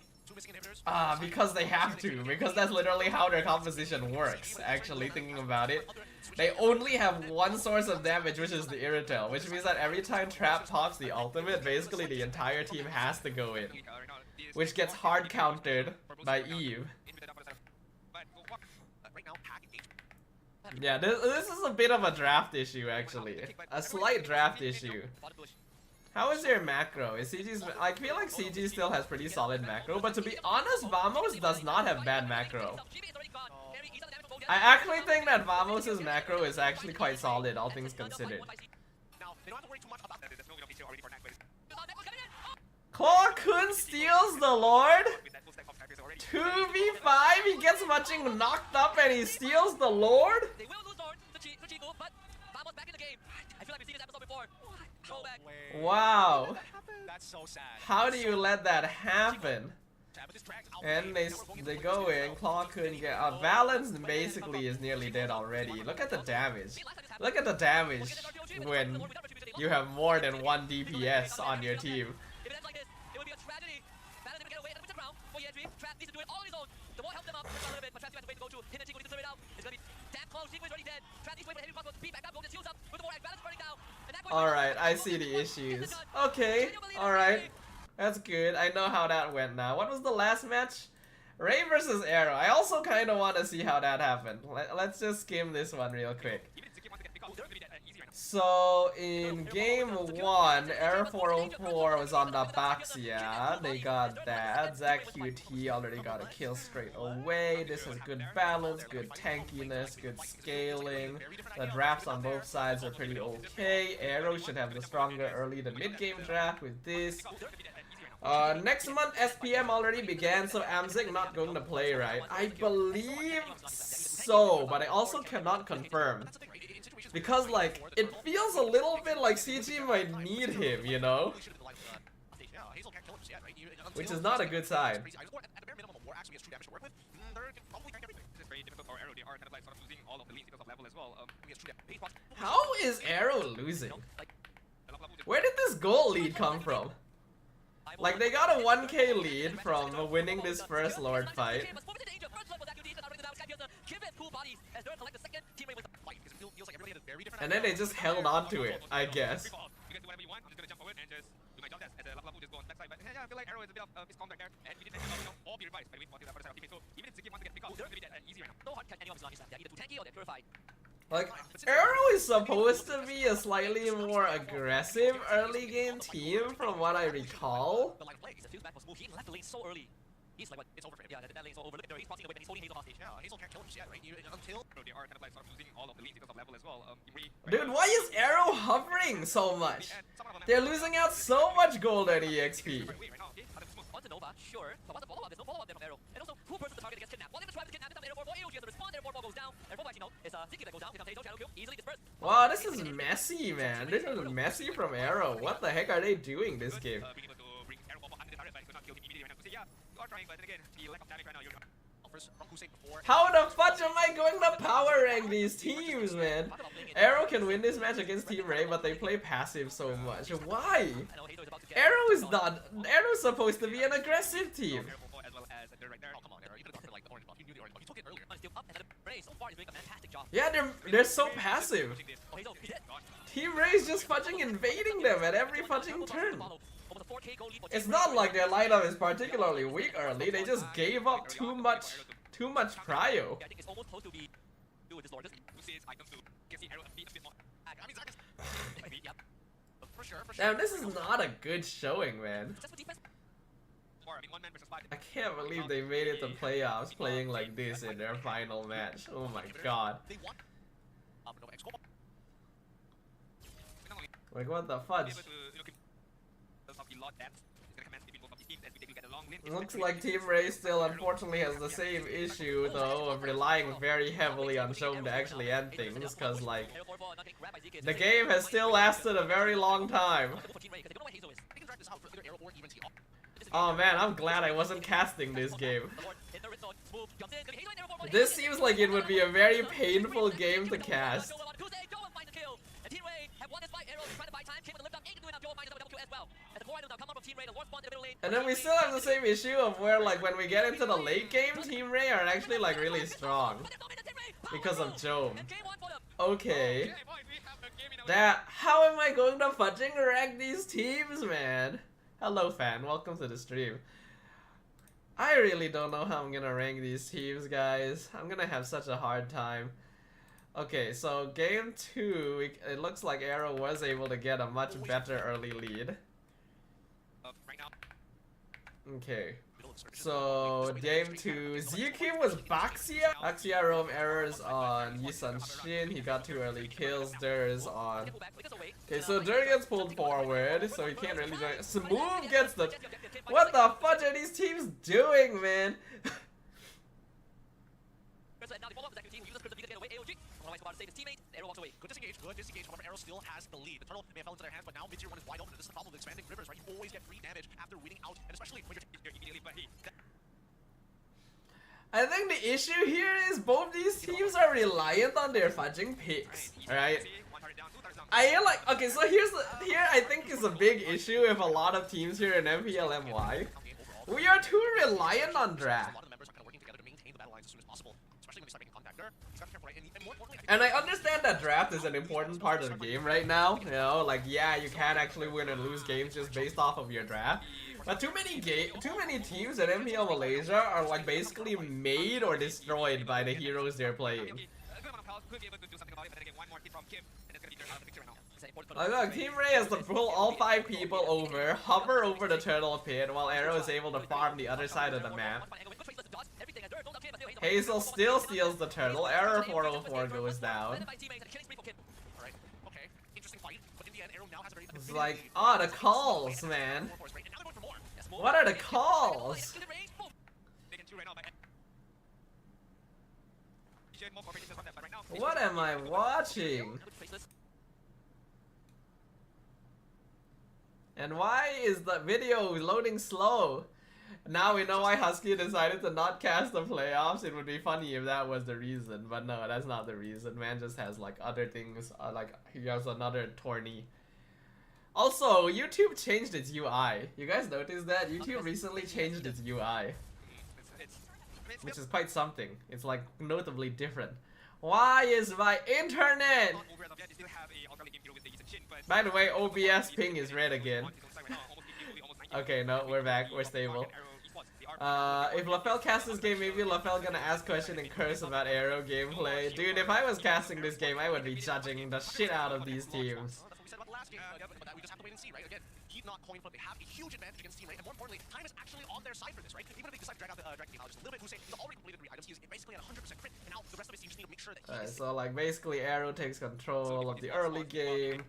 Because they have to, because that's literally how their composition works, actually, thinking about it. They only have one source of damage, which is the Irritel, which means that every time Trap pops the ultimate, basically the entire team has to go in, which gets hard countered by Eve. Yeah, this is a bit of a draft issue, actually. A slight draft issue. How is your macro? Is CG's... I feel like CG still has pretty solid macro, but to be honest, Vamos does not have bad macro. I actually think that Vamos' macro is actually quite solid, all things considered. Claw Kun steals the Lord? 2v5, he gets Matching knocked up and he steals the Lord? They will lose Lord to Chico, but Vamos back in the game. I feel like we've seen this episode before. Go back. Wow. That's so sad. How do you let that happen? And they go in, Claw couldn't get out. Valence basically is nearly dead already. Look at the damage. Look at the damage when you have more than one DPS on your team. If it ends like this, it would be a tragedy. Valence able to get away and puts it around for Yandri. Trap needs to do it all on his own. The wall helped them up just a little bit, but Trap has a way to go to. Him and Chico need to serve it out. It's gonna be damn close. Chico is already dead. Trap needs to wait for the heavy crossbow to beat back up, go get shields up with the Warag. Valence burning down. Alright, I see the issues. Okay, alright. That's good. I know how that went now. What was the last match? Ray versus Arrow. I also kind of want to see how that happened. Let's just skim this one real quick. So, in game 1, Arrow 404 was on the Baxia. They got that. Zach QT already got a kill straight away. This is good balance, good tankiness, good scaling. The drafts on both sides are pretty okay. Arrow should have the stronger early to mid-game draft with this. Next month SPM already began, so Amzik not going to play, right? I believe so, but I also cannot confirm. Because, like, it feels a little bit like CG might need him, you know? Which is not a good sign. How is Arrow losing? Where did this goal lead come from? Like, they got a 1k lead from winning this first Lord fight. And then they just held on to it, I guess. Like, Arrow is supposed to be a slightly more aggressive early game team from what I recall. He's like, what? It's over for him. Yeah, that lane's all over. He's crossing away and he's holding Hazel hostage. Yeah, Hazel can't kill him yet, right? Until they are kind of like sort of losing all of the lanes because of level as well. Dude, why is Arrow hovering so much? They're losing out so much gold at EXP. Onto Nova, sure, but what's the follow-up? There's no follow-up there from Arrow. And also, who pursues the target that gets kidnapped? Well, if the tribe is kidnapped, it's time for AOG to respond, therefore ball goes down. And for actually, no, it's Ziki that goes down, becomes Hazel, shadow kill, easily dispersed. Wow, this is messy, man. This is messy from Arrow. What the heck are they doing this game? How the fudge am I going to power rank these teams, man? Arrow can win this match against Team Ray, but they play passive so much. Why? Arrow is not. Arrow's supposed to be an aggressive team. Yeah, they're so passive. Team Ray's just fudging invading them at every fudging turn. It's not like their lineup is particularly weak early. They just gave up too much prio. Damn, this is not a good showing, man. I can't believe they made it to playoffs playing like this in their final match. Oh my god. Like, what the fudge? Looks like Team Ray still unfortunately has the same issue though of relying very heavily on Shome to actually end things, cause like the game has still lasted a very long time. Oh man, I'm glad I wasn't casting this game. This seems like it would be a very painful game to cast. have won this fight. Arrow is trying to buy time. Kim with the lift up. 8 to do it now. Joe finds a double kill as well. And the core items now come up from Team Ray. The Lord spawned in the middle lane. And then we still have the same issue of where, like, when we get into the late game, Team Ray are actually, like, really strong because of Joe. And game 1 for them. Okay. Okay, boys, we have a game in our That, how am I going to fudging rank these teams, man? Hello, fan. Welcome to the stream. I really don't know how I'm gonna rank these teams, guys. I'm gonna have such a hard time. Okay, so game 2, it looks like Arrow was able to get a much better early lead. right now. Okay. So, game 2, Zyukim was Baxia. Baxia roam errors on Yisun Shin. He got 2 early kills. Dur is on. Okay, so Dur gets pulled forward, so he can't really join. Smooth gets the. What the fudge are these teams doing, man? Good disengage, good disengage. However, Arrow still has the lead. The turtle may have fell into their hands, but now mid-tier 1 is wide open. And this is the problem with expanding rivers, right? You always get free damage after winning out, and especially when you're Immediately, but he. I think the issue here is both these teams are reliant on their fudging picks, right? I like, okay, so here I think is a big issue with a lot of teams here in MPLMY. We are too reliant on draft. a lot of the members are kind of working together to maintain the battle lines as soon as possible, especially when they start making contact there. He's got to be careful, right? And more importantly, I think And I understand that draft is an important part of the game right now, you know, like yeah, you can actually win and lose games just based off of your draft. But too many teams in MPL Malaysia are like basically made or destroyed by the heroes they're playing. Like look, Team Ray has to pull all 5 people over, hover over the turtle pit, while Arrow is able to farm the other side of the map. Hazel still steals the turtle, Arrow 404 goes down. Alright, okay, interesting fight, but in the end, Arrow now has a very It's like, ah, the calls, man. and now they're going for more. What are the calls? What am I watching? And why is the video loading slow? Now we know why Husky decided to not cast the playoffs. It would be funny if that was the reason, but no, that's not the reason. Man just has like other things, like he has another tourney. Also, YouTube changed its UI. You guys noticed that? YouTube recently changed its UI, which is quite something. It's like notably different. Why is my internet? By the way, OBS ping is red again. Okay, no, we're back. We're stable. If LaFell casts this game, maybe LaFell gonna ask question and curse about Arrow gameplay. Dude, if I was casting this game, I would be judging the shit out of these teams. That's what we said about the last game, but we just have to wait and see, right? Again, heat not coin flip, they have a huge advantage against Team Ray, and more importantly, time is actually on their side for this, right? Even if they decide to drag out the game out just a little bit, Hussein, he's already completed 3 items, he's basically at 100% crit, and now the rest of his team just need to make sure that he Alright, is so like basically Arrow takes control of the early game.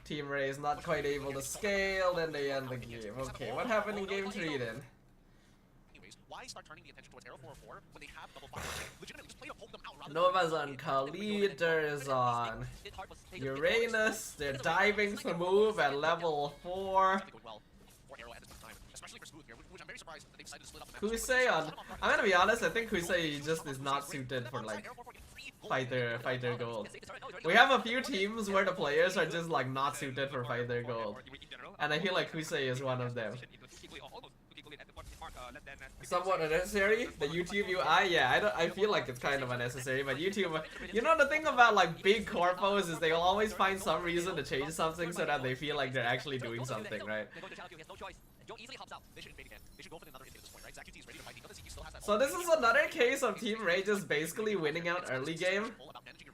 Team Ray is not quite able to scale, then they end the game. Okay, what happened in game 3 then? anyways. Why start turning the attention towards Arrow 404 when they have double 5? Legitimately, just play to poke them out rather Nova's on Khalid, Dur is on Uranus, they're diving to move at level 4. going well for Arrow at this time, especially for Smooth here, which I'm very surprised that they decided to split up the map. Kusei on, I'm gonna be honest, I think Kusei just is not suited for like fighter gold. We have a few teams where the players are just like not suited for fighter gold, and I feel like Kusei is one of them. Somewhat unnecessary. The YouTube UI, yeah, I feel like it's kind of unnecessary, but YouTube, you know the thing about like big corpos is they'll always find some reason to change something so that they feel like they're actually doing something, right? They should invade again. They should go for another hit at this point, right? ZQT is ready to fight. He still has that. So this is another case of Team Ray just basically winning out early game.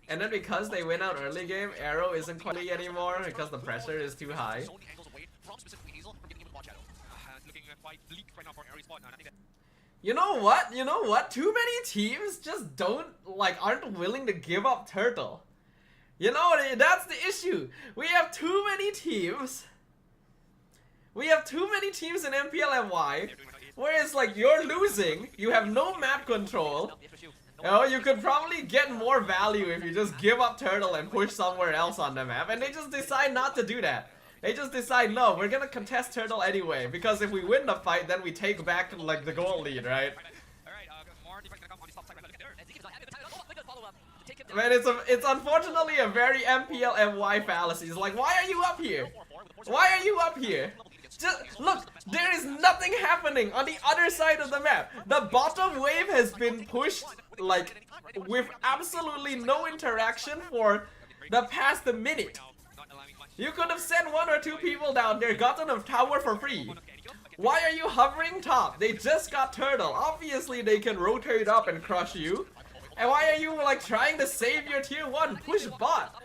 And then because they win out early game, Arrow isn't quality anymore because the pressure is too high. You know what? You know what? Too many teams just aren't willing to give up turtle. You know, that's the issue. We have too many teams. We have too many teams in MPLMY. Whereas like you're losing, you have no map control. You know, you could probably get more value if you just give up turtle and push somewhere else on the map, and they just decide not to do that. They just decide, no, we're gonna contest turtle anyway, because if we win the fight, then we take back like the goal lead, right? take him down. Man, it's unfortunately a very MPL MY fallacy. It's like, why are you up here? Why are you up here? Just look, there is nothing happening on the other side of the map. The bottom wave has been pushed like with absolutely no interaction for the past minute. You could have sent 1 or 2 people down there, gotten a tower for free. Why are you hovering top? They just got turtle. Obviously they can rotate up and crush you. And why are you like trying to save your tier 1? Push bot.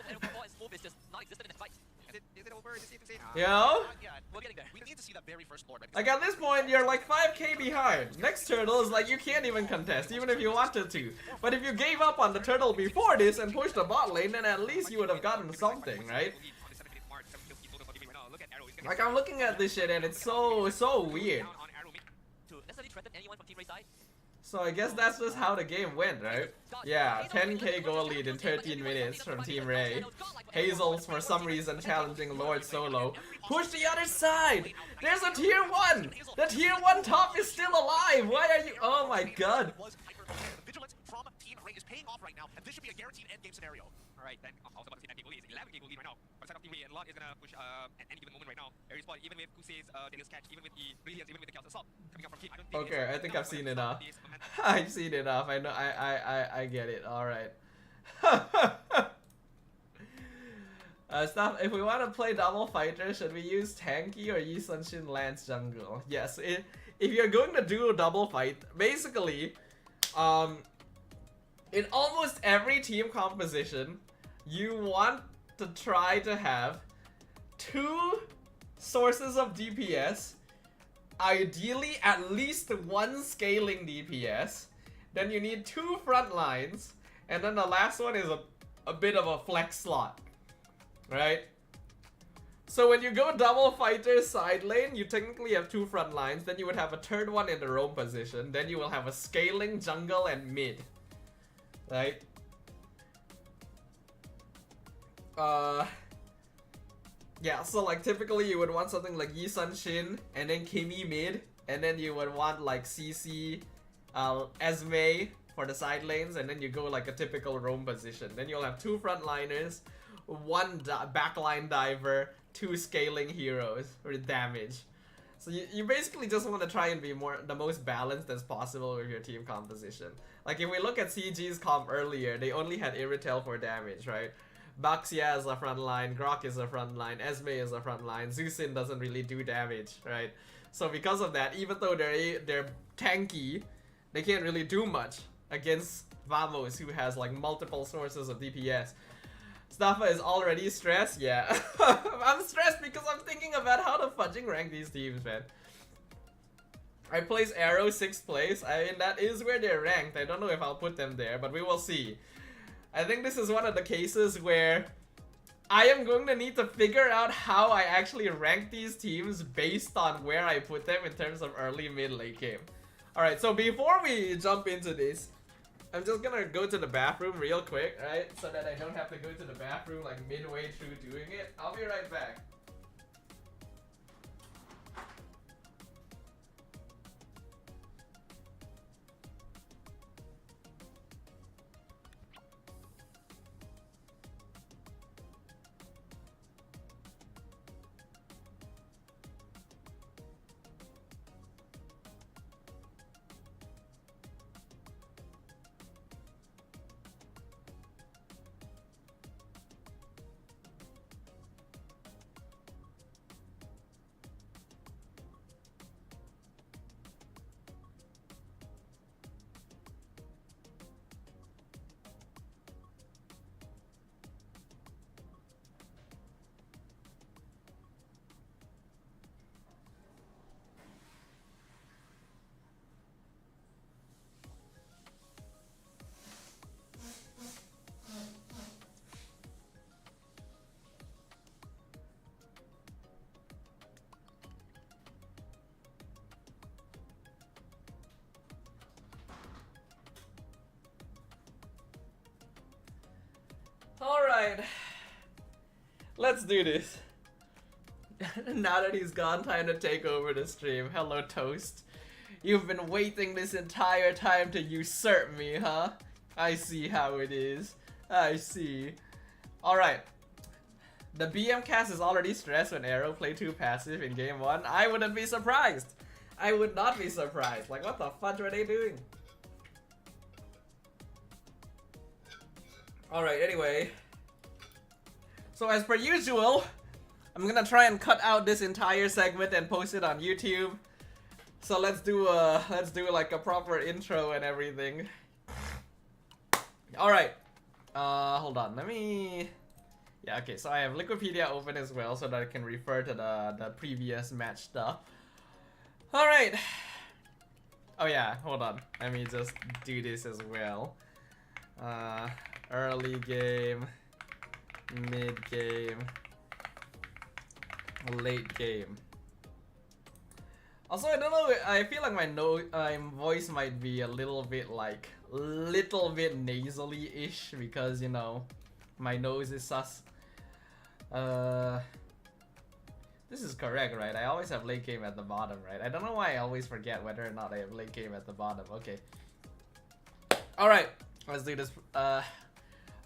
Is it over? Is it safe to say? You know? We're getting there. We need to see that very first lord. Right? Like at this point you're like 5k behind. Next turtle is like you can't even contest even if you wanted to. But if you gave up on the turtle before this and pushed the bot lane, then at least you would have gotten something, right? Like I'm looking at this shit and it's so weird. To necessarily threaten anyone from Team Ray side. So I guess that's just how the game went, right? Yeah, 10k goal lead in 13 minutes from Team Ray. Hazel's for some reason challenging Lord solo. Push the other side! There's a tier 1! The tier 1 top is still alive! Why are you— oh my god. The vigilance from Team Ray is paying off right now, and this should be a guaranteed endgame scenario. Alright, then I'm also about to say that game goal lead is 11k goal lead right now. But the side of Team Ray, a lot is gonna push at any given moment right now. Every spot, even with Kuse's Delia's catch, even with the brilliance, even with the counter assault coming up from Team. I don't think Okay, I think I've seen enough. I've seen enough. I know. I get it. All right. Stuff. If we want to play double fighter, should we use tanky or Yi Sun-shin Lance jungle? Yes. If you're going to do a double fight, basically, in almost every team composition, you want to try to have 2 sources of DPS. Ideally, at least 1 scaling DPS. Then you need 2 front lines, and then the last one is a bit of a flex slot, right? So when you go double fighter side lane, you technically have 2 front lines. Then you would have a third one in the roam position. Then you will have a scaling jungle and mid, right? Yeah, so like typically you would want something like Yi Sun-shin and then Kimi mid, and then you would want like CC, Esme for the side lanes, and then you go like a typical roam position. Then you'll have 2 frontliners, 1 backline diver, 2 scaling heroes for damage. So you basically just want to try and be the most balanced as possible with your team composition. Like if we look at CG's comp earlier, they only had Iritel for damage, right? Baxia is a front line, Grok is a front line, Esme is a front line, Zusin doesn't really do damage, right? So because of that, even though they're tanky, they can't really do much against Vamos, who has like multiple sources of DPS. Staffa is already stressed? Yeah. I'm stressed because I'm thinking about how to fudging rank these teams, man. I place Arrow 6th place. I mean, that is where they're ranked. I don't know if I'll put them there, but we will see. I think this is one of the cases where I am going to need to figure out how I actually rank these teams based on where I put them in terms of early, mid, late game. Alright, so before we jump into this, I'm just gonna go to the bathroom real quick, right? So that I don't have to go to the bathroom like midway through doing it. I'll be right back. Alright, let's do this. Now that he's gone, time to take over the stream. Hello, Toast. You've been waiting this entire time to usurp me, huh? I see how it is. I see. Alright. The BM cast is already stressed when Arrow played too passive in game 1. I wouldn't be surprised. I would not be surprised. Like, what the fudge were they doing? Alright, anyway. So as per usual, I'm gonna try and cut out this entire segment and post it on YouTube. So let's do like a proper intro and everything. Alright. Hold on, let me... Yeah, okay, so I have Wikipedia open as well so that I can refer to the previous match stuff. Alright. Oh yeah, hold on. Let me just do this as well. Early game, mid game, late game. Also, I don't know, I feel like my voice might be a little bit nasally-ish because, you know, my nose is sus. This is correct, right? I always have late game at the bottom, right? I don't know why I always forget whether or not I have late game at the bottom. Okay. Alright, let's do this.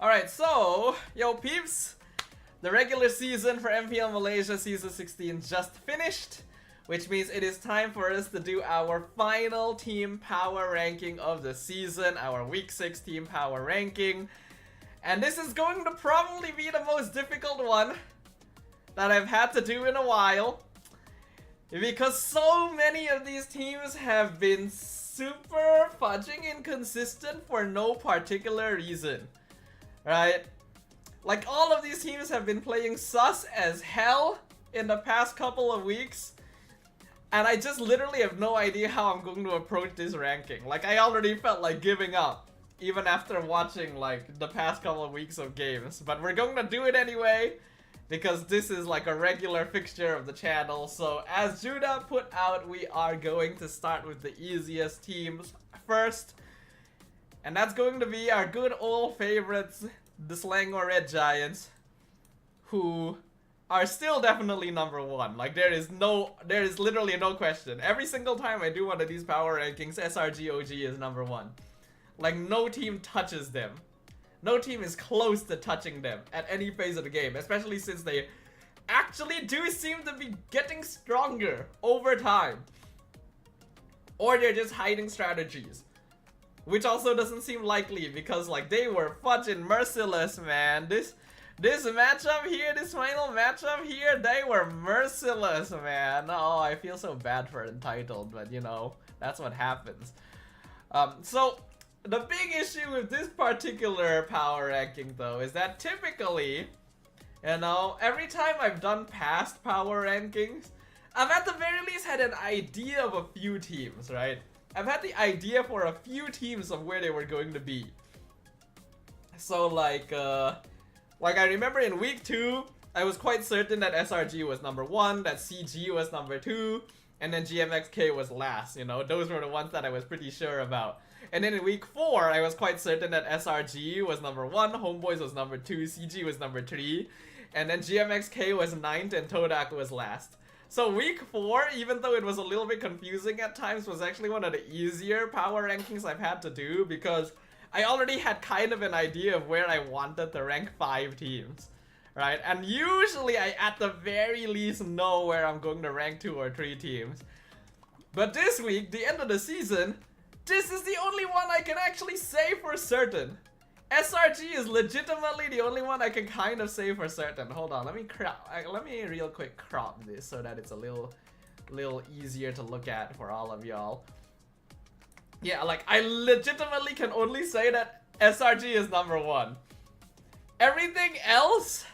Alright, so, yo peeps, the regular season for MPL Malaysia Season 16 just finished, which means it is time for us to do our final team power ranking of the season, our Week 6 team power ranking. And this is going to probably be the most difficult one that I've had to do in a while, because so many of these teams have been super fudging inconsistent for no particular reason. Right? Like, all of these teams have been playing sus as hell in the past couple of weeks, and I just literally have no idea how I'm going to approach this ranking. Like, I already felt like giving up, even after watching, like, the past couple of weeks of games. But we're going to do it anyway, because this is like a regular fixture of the channel. So, as Judah put out, we are going to start with the easiest teams first. And that's going to be our good old favorites, the Selangor Red Giants, who are still definitely number 1. Like, there is literally no question. Every single time I do one of these power rankings, SRG OG is number 1. Like, no team touches them. No team is close to touching them at any phase of the game, especially since they actually do seem to be getting stronger over time. Or they're just hiding strategies, which also doesn't seem likely because, like, they were fudging merciless, man. This matchup here, this final matchup here, they were merciless, man. Oh, I feel so bad for Entitled, but you know, that's what happens. So the big issue with this particular power ranking, though, is that typically, you know, every time I've done past power rankings, I've at the very least had an idea of a few teams, right? I've had the idea for a few teams of where they were going to be. So, like I remember in week 2, I was quite certain that SRG was number 1, that CG was number 2, and then GMXK was last, you know? Those were the ones that I was pretty sure about. And then in week 4, I was quite certain that SRG was number 1, Homeboys was number 2, CG was number 3, and then GMXK was 9th and Todak was last. So week 4, even though it was a little bit confusing at times, was actually one of the easier power rankings I've had to do because I already had kind of an idea of where I wanted to rank 5 teams, right? And usually I at the very least know where I'm going to rank 2 or 3 teams. But this week, the end of the season, this is the only one I can actually say for certain. SRG is legitimately the only one I can kind of say for certain. Hold on, let me real quick crop this so that it's a little easier to look at for all of y'all. Yeah, like, I legitimately can only say that SRG is number 1. Everything else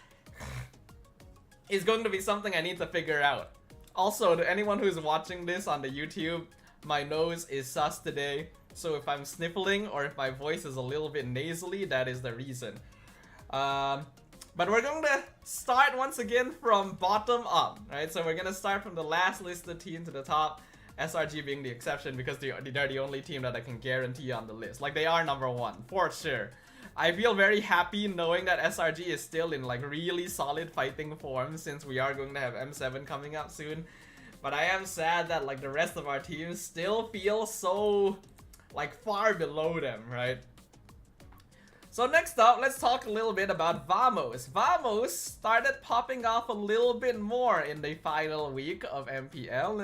is going to be something I need to figure out. Also, to anyone who's watching this on the YouTube, my nose is sus today. So if I'm sniffling or if my voice is a little bit nasally, that is the reason. But we're going to start once again from bottom up, right? So we're going to start from the last listed team to the top, SRG being the exception because they're the only team that I can guarantee on the list. Like, they are number 1, for sure. I feel very happy knowing that SRG is still in, like, really solid fighting form since we are going to have M7 coming up soon. But I am sad that, like, the rest of our teams still feel so, like, far below them, right? So next up, let's talk a little bit about Vamos. Vamos started popping off a little bit more in the final week of MPL.